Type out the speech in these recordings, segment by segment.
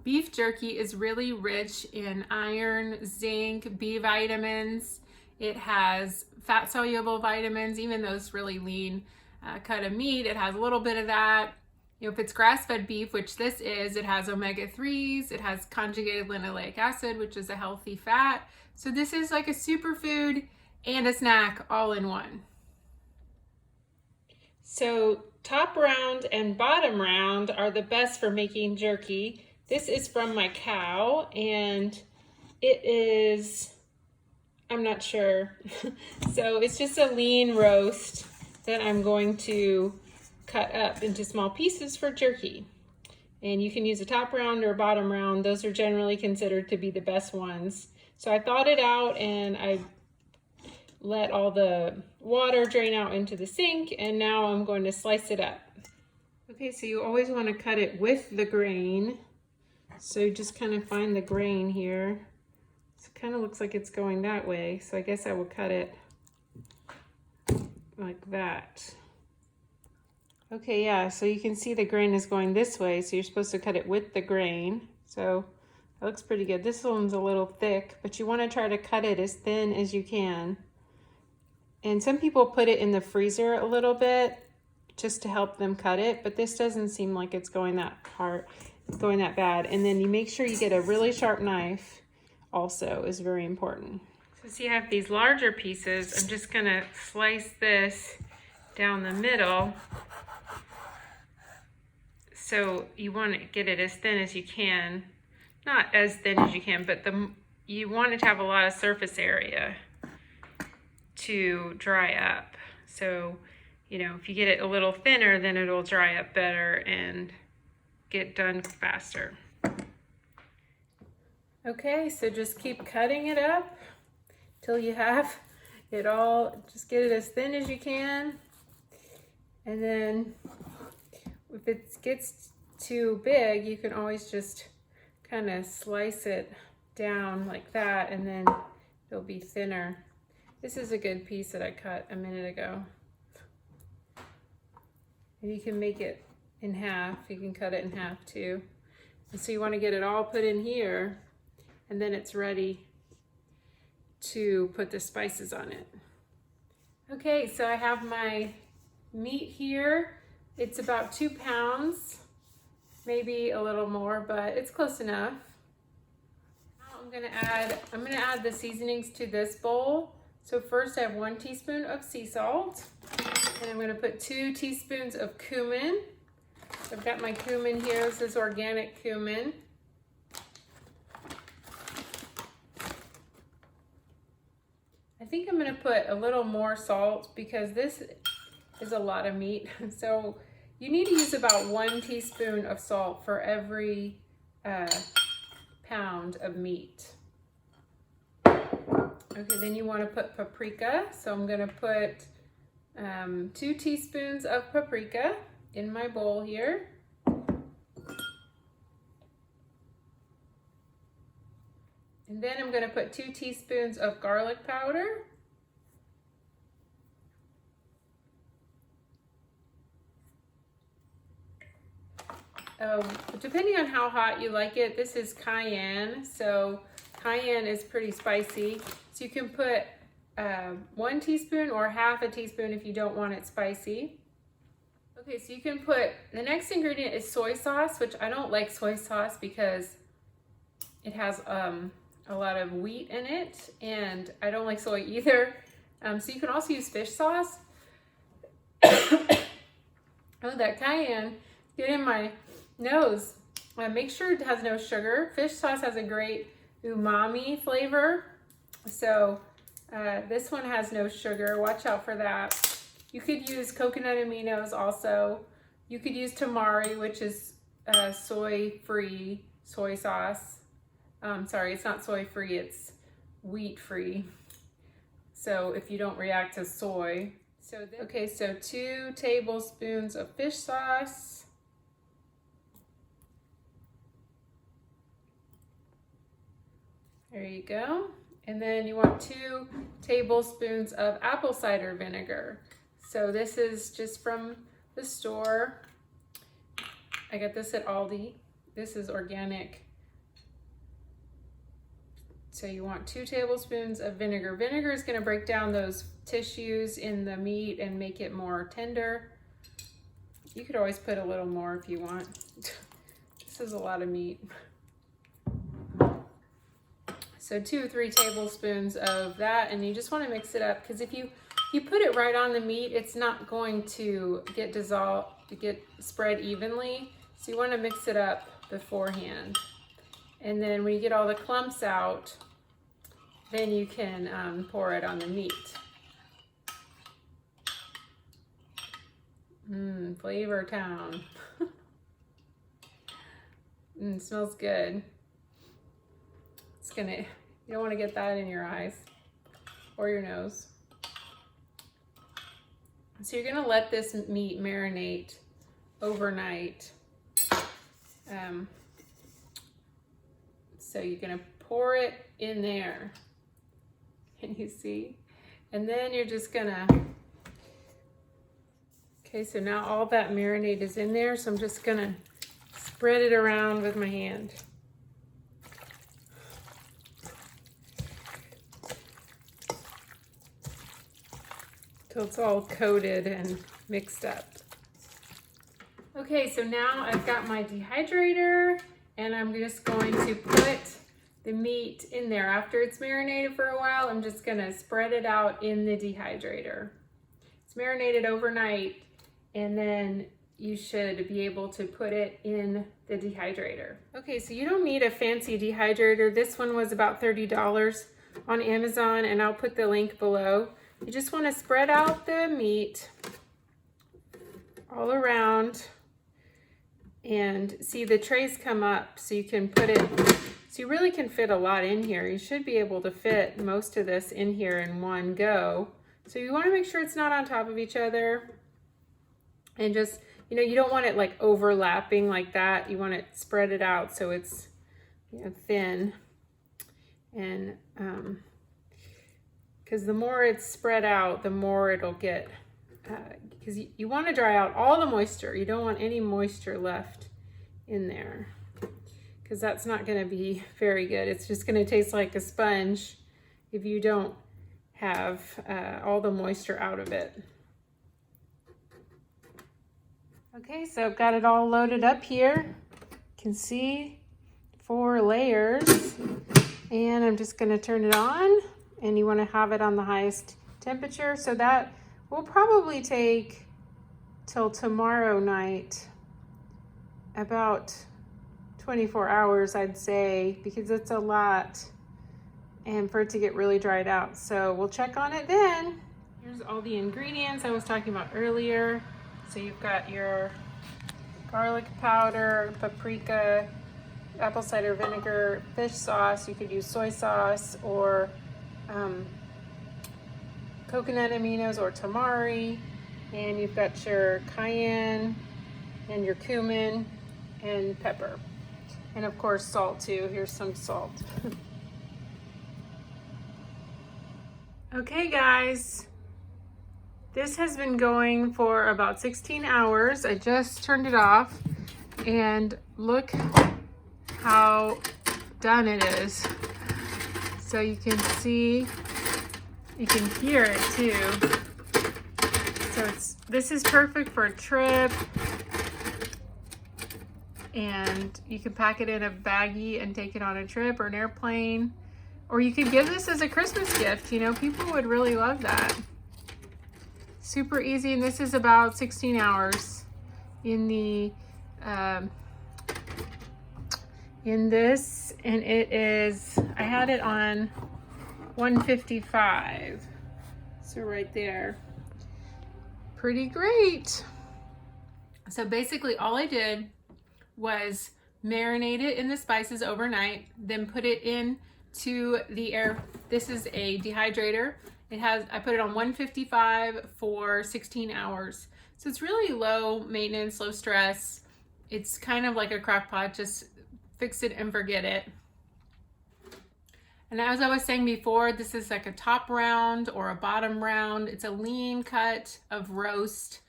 Beef jerky is really rich in iron, zinc, B vitamins. It has fat soluble vitamins, even those really lean cut of meat. It has a little bit of that. You know, if it's grass-fed beef, which this is, it has omega-3s, it has conjugated linoleic acid, which is a healthy fat. So this is like a superfood and a snack all in one. So top round and bottom round are the best for making jerky. This is from my cow, and it is, I'm not sure. So it's just a lean roast that I'm going to cut up into small pieces for jerky. And you can use a top round or a bottom round. Those are generally considered to be the best ones. So I thawed it out and I let all the water drain out into the sink, and now I'm going to slice it up. Okay, so you always want to cut it with the grain. So just kind of find the grain here. It kind of looks like it's going that way, so I guess I will cut it like that. Okay, yeah, so you can see the grain is going this way, so you're supposed to cut it with the grain. So that looks pretty good. This one's a little thick, but you want to try to cut it as thin as you can. And some people put it in the freezer a little bit just to help them cut it, but this doesn't seem like it's going that bad. And then you make sure you get a really sharp knife also is very important. So see, I have these larger pieces. I'm just gonna slice this down the middle. So you want to get it as thin as you can. Not as thin as you can, but you want it to have a lot of surface area to dry up. So, you know, if you get it a little thinner, then it'll dry up better and get done faster. Okay, so just keep cutting it up till you have it all, just get it as thin as you can. And then if it gets too big, you can always just kind of slice it down like that, and then it'll be thinner. This is a good piece that I cut a minute ago. And you can make it in half. You can cut it in half too. And so you want to get it all put in here, and then it's ready to put the spices on it. Okay, so I have my meat here. It's about 2 pounds, maybe a little more, but it's close enough. Now I'm gonna add the seasonings to this bowl. So first I have 1 teaspoon of sea salt, and I'm gonna put 2 teaspoons of cumin. I've got my cumin here. This is organic cumin. I think I'm gonna put a little more salt because this is a lot of meat. So you need to use about 1 teaspoon of salt for every pound of meat. Okay, then you want to put paprika. So I'm going to put 2 teaspoons of paprika in my bowl here. And then I'm going to put 2 teaspoons of garlic powder. Depending on how hot you like it, this is cayenne, so cayenne is pretty spicy. So you can put 1 teaspoon or half a teaspoon if you don't want it spicy. Okay, so you can put, the next ingredient is soy sauce, which I don't like soy sauce because it has a lot of wheat in it, and I don't like soy either. So you can also use fish sauce. Oh, that cayenne, get in my nose. Make sure it has no sugar. Fish sauce has a great umami flavor. So this one has no sugar. Watch out for that. You could use coconut aminos also. You could use tamari, which is soy-free soy sauce. Sorry, it's not soy-free, it's wheat-free. So if you don't react to soy. Okay, so 2 tablespoons of fish sauce. There you go. And then you want 2 tablespoons of apple cider vinegar. So this is just from the store. I got this at Aldi. This is organic So you want 2 tablespoons of vinegar. Vinegar is going to break down those tissues in the meat and make it more tender. You could always put a little more if you want. This is a lot of meat. So 2 or 3 tablespoons of that, and you just want to mix it up, because if you put it right on the meat, it's not going to get dissolved, get spread evenly. So you want to mix it up beforehand. And then when you get all the clumps out, then you can pour it on the meat. Flavor town. Smells good. You don't want to get that in your eyes or your nose. So you're gonna let this meat marinate overnight. So you're gonna pour it in there. Can you see? And then you're just gonna, okay, so now all that marinade is in there, so I'm just gonna spread it around with my hand. So it's all coated and mixed up. Okay, so now I've got my dehydrator, and I'm just going to put the meat in there. After it's marinated for a while, I'm just gonna spread it out in the dehydrator. It's marinated overnight, and then you should be able to put it in the dehydrator. Okay, so you don't need a fancy dehydrator. This one was about $30 on Amazon, and I'll put the link below. You just want to spread out the meat all around, and see the trays come up so you can put it, so you really can fit a lot in here. You should be able to fit most of this in here in one go. So you want to make sure it's not on top of each other, and just, you know, you don't want it like overlapping like that. You want it spread it out so it's, you know, thin, and because the more it's spread out, the more it'll get, because you want to dry out all the moisture. You don't want any moisture left in there, because that's not going to be very good. It's just going to taste like a sponge if you don't have all the moisture out of it. Okay, so I've got it all loaded up here. You can see 4 layers, and I'm just going to turn it on. And you want to have it on the highest temperature. So that will probably take till tomorrow night, about 24 hours, I'd say, because it's a lot, and for it to get really dried out. So we'll check on it then. Here's all the ingredients I was talking about earlier. So you've got your garlic powder, paprika, apple cider vinegar, fish sauce. You could use soy sauce or coconut aminos or tamari, and you've got your cayenne and your cumin and pepper, and of course salt too. Here's some salt. Okay guys, this has been going for about 16 hours. I just turned it off, and look how done it is. So you can see, you can hear it too. So this is perfect for a trip, and you can pack it in a baggie and take it on a trip or an airplane, or you could give this as a Christmas gift. You know, people would really love that. Super easy, and this is about 16 hours in the in this, and it is, I had it on 155, so right there. Pretty great. So basically all I did was marinate it in the spices overnight, then put it into the air. This is a dehydrator. I put it on 155 for 16 hours. So it's really low maintenance, low stress. It's kind of like a crock pot, just fix it and forget it. And as I was saying before, this is like a top round or a bottom round. It's a lean cut of roast.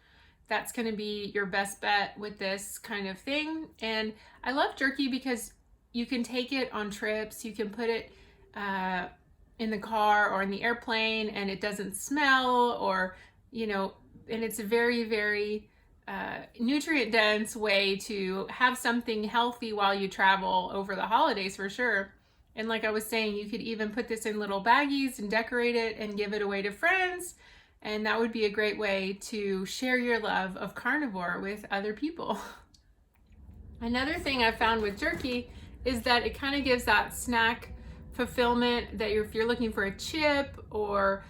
That's going to be your best bet with this kind of thing. And I love jerky because you can take it on trips. You can put it in the car or in the airplane, and it doesn't smell, or, and it's a very, very nutrient dense way to have something healthy while you travel over the holidays for sure. And like I was saying, you could even put this in little baggies and decorate it and give it away to friends. And that would be a great way to share your love of carnivore with other people. Another thing I found with jerky is that it kind of gives that snack fulfillment that if you're looking for a chip or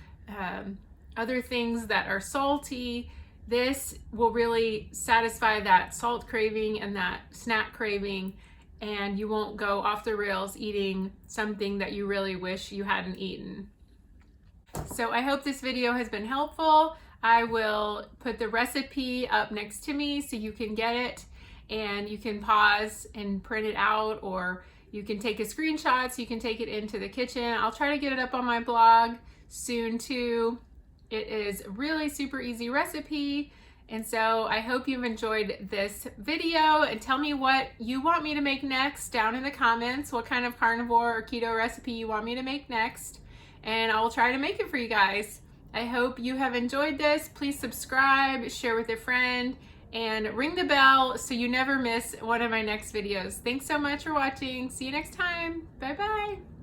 other things that are salty, this will really satisfy that salt craving and that snack craving, and you won't go off the rails eating something that you really wish you hadn't eaten. So I hope this video has been helpful. I will put the recipe up next to me so you can get it, and you can pause and print it out, or you can take a screenshot so you can take it into the kitchen. I'll try to get it up on my blog soon too. It is a really super easy recipe. And so I hope you've enjoyed this video, and tell me what you want me to make next down in the comments, what kind of carnivore or keto recipe you want me to make next, and I will try to make it for you guys. I hope you have enjoyed this. Please subscribe, share with a friend, and ring the bell so you never miss one of my next videos. Thanks so much for watching. See you next time. Bye bye.